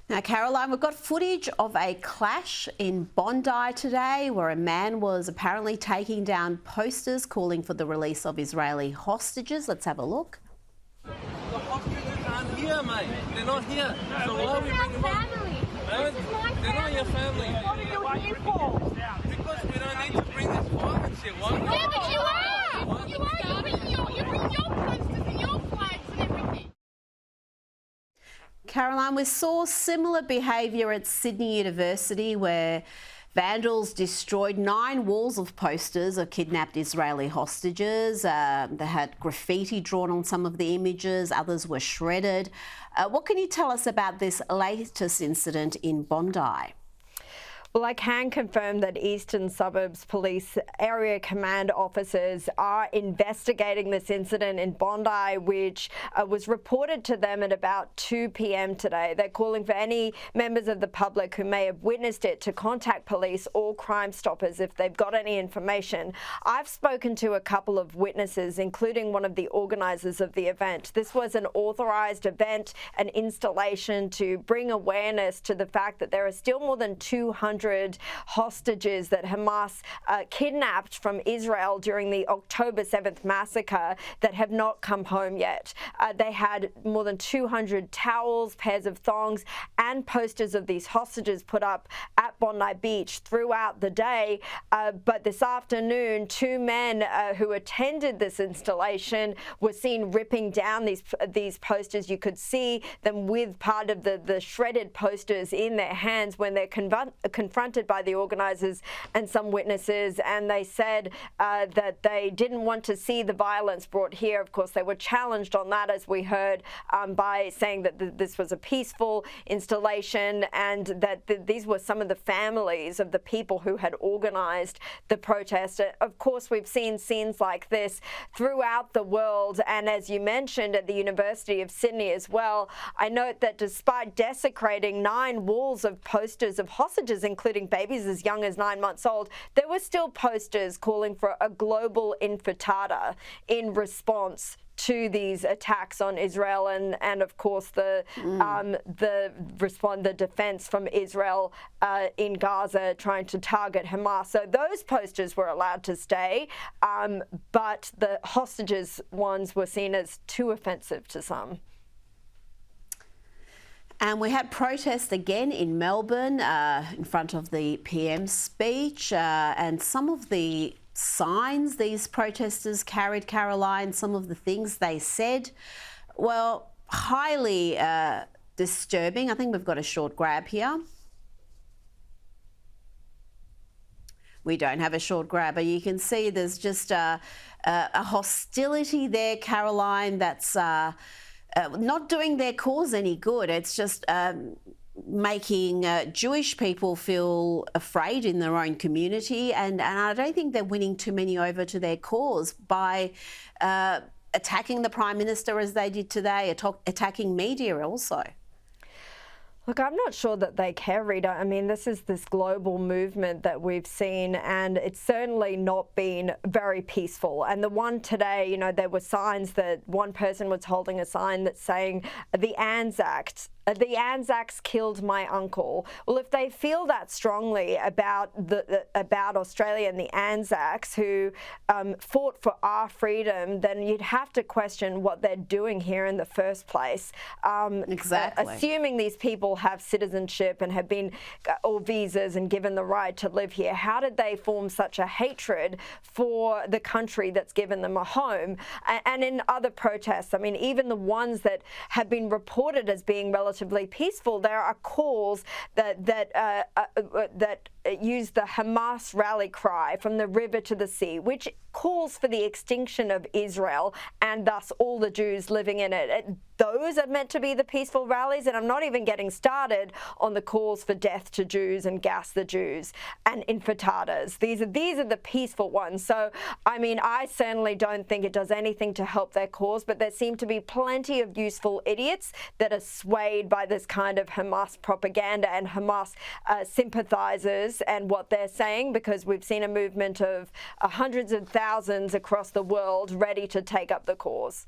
Now, Caroline, we've got footage of a clash in Bondi today where a man was apparently taking down posters calling for the release of Israeli hostages. Let's have a look. The hostages aren't here, mate. They're not here. So why are we bringing them on? They're not your family. What are you here for? Because we don't need to bring this violence here. Why? Yeah, but you are. You are. You bring your posters and your flags and everything. Caroline, we saw similar behaviour at Sydney University where vandals destroyed 9 walls of posters of kidnapped Israeli hostages. They had graffiti drawn on some of the images, others were shredded. What can you tell us about this latest incident in Bondi? Well, I can confirm that Eastern Suburbs Police Area Command officers are investigating this incident in Bondi, which was reported to them at about 2 p.m. today. They're calling for any members of the public who may have witnessed it to contact police or Crime Stoppers if they've got any information. I've spoken to a couple of witnesses, including one of the organisers of the event. This was an authorised event, an installation to bring awareness to the fact that there are still more than 200 hostages that Hamas kidnapped from Israel during the October 7th massacre that have not come home yet. They had more than 200 towels, pairs of thongs and posters of these hostages put up at Bondi Beach throughout the day. But this afternoon, 2 men who attended this installation were seen ripping down these posters. You could see them with part of the shredded posters in their hands when they're confronted by the organisers and some witnesses, and they said that they didn't want to see the violence brought here. Of course, they were challenged on that, as we heard, by saying that this was a peaceful installation and that these were some of the families of the people who had organised the protest. Of course, we've seen scenes like this throughout the world, and as you mentioned, at the University of Sydney as well. I note that despite desecrating 9 walls of posters of hostages, including babies as young as 9 months old, there were still posters calling for a global intifada in response to these attacks on Israel and of course the defense from Israel in Gaza trying to target Hamas. So those posters were allowed to stay, but the hostages ones were seen as too offensive to some. And we had protests again in Melbourne in front of the PM speech, and some of the signs these protesters carried, Caroline, some of the things they said, well, highly disturbing. I think we've got a short grab here. We don't have a short grabber. You can see there's just a hostility there, Caroline, that's not doing their cause any good. It's just making Jewish people feel afraid in their own community, and I don't think they're winning too many over to their cause by attacking the Prime Minister as they did today, attacking media also. Look, I'm not sure that they care, Rita. I mean, this is this global movement that we've seen, and it's certainly not been very peaceful. And the one today, you know, there were signs that one person was holding a sign that's saying the Anzacs killed my uncle. Well, if they feel that strongly about Australia and the Anzacs who fought for our freedom, then you'd have to question what they're doing here in the first place. Exactly. Assuming these people have citizenship and have been or visas and given the right to live here, how did they form such a hatred for the country that's given them a home? And in other protests, I mean, even the ones that have been reported as being relatively peaceful, there are calls that use the Hamas rally cry, from the river to the sea, which calls for the extinction of Israel and thus all the Jews living in it. Those are meant to be the peaceful rallies, and I'm not even getting started on the calls for death to Jews and gas the Jews and intifada's. These are the peaceful ones. So, I mean, I certainly don't think it does anything to help their cause, but there seem to be plenty of useful idiots that are swayed by this kind of Hamas propaganda and Hamas sympathizers and what they're saying, because we've seen a movement of hundreds of thousands across the world ready to take up the cause.